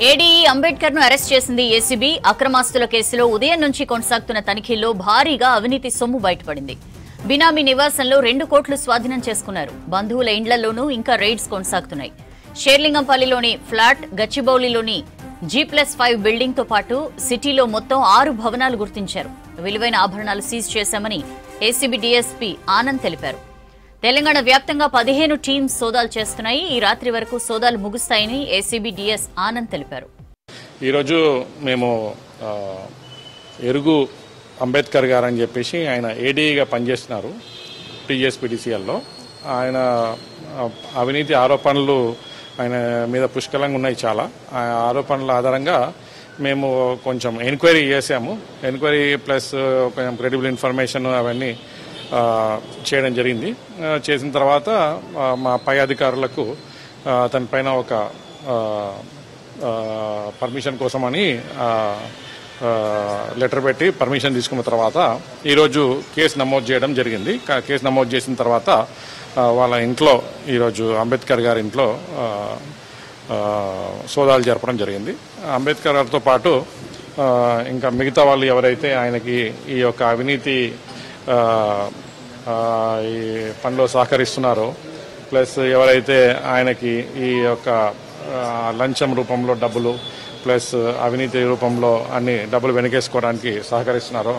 ADE Ambedkar ను arrest చేసింది ACB. అక్రమాస్తుల కేసులో ఉదయం నుంచి కొనసాగుతున్న తనిఖీల్లో భారీగా అవినీతి సొమ్ము బయటపడింది. బినామీ నివాసంలో 2 కోట్లు స్వాధీనం చేసుకున్నారు. బంధువుల ఇండ్లలోనూ ఇంకా రైడ్స్ కొనసాగుతున్నాయి. షేర్లింగంపల్లిలోని ఫ్లాట్, గచ్చిబౌలిలోని G+5 బిల్డింగ్ తో పాటు సిటీలో మొత్తం 6 భవనాలు గుర్తించారు. విలువైన ఆభరణాలు సీజ్ చేశామని ఏసీబీ డీఎస్పీ ఆనంద్ తెలిపారు. తెలంగాణ వ్యాప్తంగా 15 టీమ్స్ సోదాలు చేస్తున్నాయి. ఈ రాత్రి వరకు సోదాలు ముగుస్తాయని ఏసీబీ డీఎస్ ఆనంద్ తెలిపారు. ఈరోజు మేము ఎరుగు అంబేద్కర్ గారు అని చెప్పేసి ఆయన ఏడీగా పనిచేస్తున్నారు టీఎస్పీడీసీఎల్లో. ఆయన అవినీతి ఆరోపణలు ఆయన మీద పుష్కలంగా ఉన్నాయి. చాలా ఆరోపణల ఆధారంగా మేము కొంచెం ఎంక్వైరీ చేసాము. ఎంక్వైరీ ప్లస్ కొంచెం క్రెడిబుల్ ఇన్ఫర్మేషన్ అవన్నీ చేయడం జరిగింది. చేసిన తర్వాత మా పై అధికారులకు అతని పైన ఒక పర్మిషన్ కోసమని లెటర్ పెట్టి పర్మిషన్ తీసుకున్న తర్వాత ఈరోజు కేసు నమోదు చేయడం జరిగింది. కేసు నమోదు చేసిన తర్వాత వాళ్ళ ఇంట్లో ఈరోజు అంబేద్కర్ గారి ఇంట్లో సోదాలు జరపడం జరిగింది. అంబేద్కర్ గారితో పాటు ఇంకా మిగతా వాళ్ళు ఎవరైతే ఆయనకి ఈ యొక్క అవినీతి ఈ పనిలో సహకరిస్తున్నారో, ప్లస్ ఎవరైతే ఆయనకి ఈ యొక్క లంచం రూపంలో డబ్బులు ప్లస్ అవినీతి రూపంలో అన్ని డబ్బులు వెనకేసుకోవడానికి సహకరిస్తున్నారో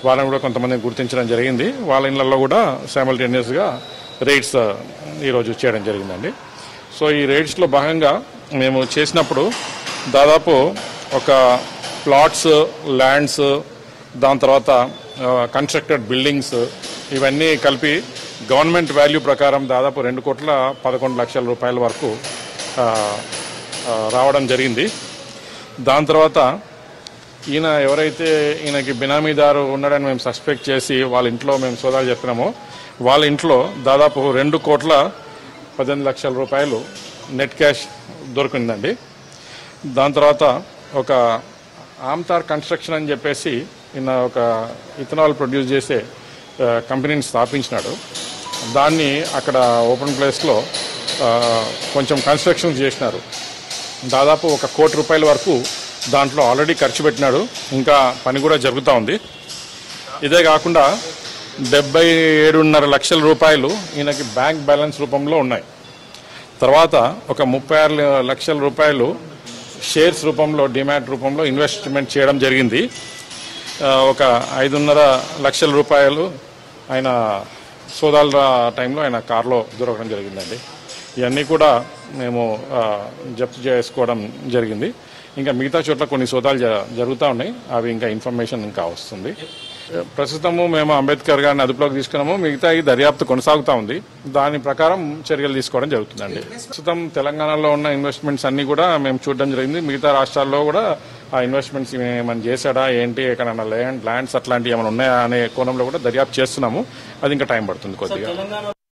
వాళ్ళని కూడా కొంతమందిని గుర్తించడం జరిగింది. వాళ్ళ ఇళ్లలో కూడా సైమల్టేనియస్గా రైడ్స్ ఈరోజు చేయడం జరిగిందండి. సో ఈ రైడ్స్లో భాగంగా మేము చేసినప్పుడు దాదాపు ఒక ప్లాట్స్, ల్యాండ్స్, దాని తర్వాత కన్స్ట్రక్టెడ్ బిల్డింగ్స్ ఇవన్నీ కలిపి గవర్నమెంట్ వాల్యూ ప్రకారం దాదాపు 2,11,00,000 రూపాయల వరకు రావడం జరిగింది. దాని తర్వాత ఈయన ఎవరైతే ఈయనకి బినామీదారు ఉన్నాడని మేము సస్పెక్ట్ చేసి వాళ్ళ ఇంట్లో మేము సోదాలు చెప్పినామో వాళ్ళ ఇంట్లో దాదాపు 2,18,00,000 రూపాయలు నెట్ క్యాష్ దొరికిందండి. దాని తర్వాత ఒక ఆమ్తార్ కన్స్ట్రక్షన్ అని చెప్పేసి ఈయన ఒక ఇథనాల్ ప్రొడ్యూస్ చేసే కంపెనీని స్థాపించినాడు. దాన్ని అక్కడ ఓపెన్ ప్లేస్లో కొంచెం కన్స్ట్రక్షన్స్ చేసినారు. దాదాపు 1 కోటి రూపాయల వరకు దాంట్లో ఆల్రెడీ ఖర్చు పెట్టినాడు. ఇంకా పని కూడా జరుగుతూ ఉంది. ఇదే కాకుండా 77.5 లక్షల రూపాయలు ఈయనకి బ్యాంక్ బ్యాలెన్స్ రూపంలో ఉన్నాయి. తర్వాత ఒక 36 లక్షల రూపాయలు షేర్స్ రూపంలో, డిమాట్ రూపంలో ఇన్వెస్ట్మెంట్ చేయడం జరిగింది. ఒక 5.5 లక్షల రూపాయలు ఆయన సోదాల టైంలో ఆయన కారులో దొరకడం జరిగిందండి. ఇవన్నీ కూడా మేము జప్తు చేసుకోవడం జరిగింది. ఇంకా మిగతా చోట్ల కొన్ని సోదాలు జరుగుతూ ఉన్నాయి. అవి ఇంకా ఇన్ఫర్మేషన్ ఇంకా వస్తుంది. ప్రస్తుతము మేము అంబేద్కర్ గారిని అదుపులోకి తీసుకున్నాము. మిగతా ఈ దర్యాప్తు కొనసాగుతూ ఉంది. దాని ప్రకారం చర్యలు తీసుకోవడం జరుగుతుందండి. ప్రస్తుతం తెలంగాణలో ఉన్న ఇన్వెస్ట్మెంట్స్ అన్ని కూడా మేము చూడడం జరిగింది. మిగతా రాష్ట్రాల్లో కూడా ఆ ఇన్వెస్ట్మెంట్స్ ఏమైనా చేశాడా ఏంటి, ఎక్కడైనా ల్యాండ్స్ అట్లాంటివి ఏమైనా ఉన్నాయా అనే కోణంలో కూడా దర్యాప్తు చేస్తున్నాము. అది ఇంకా టైం పడుతుంది కొద్దిగా.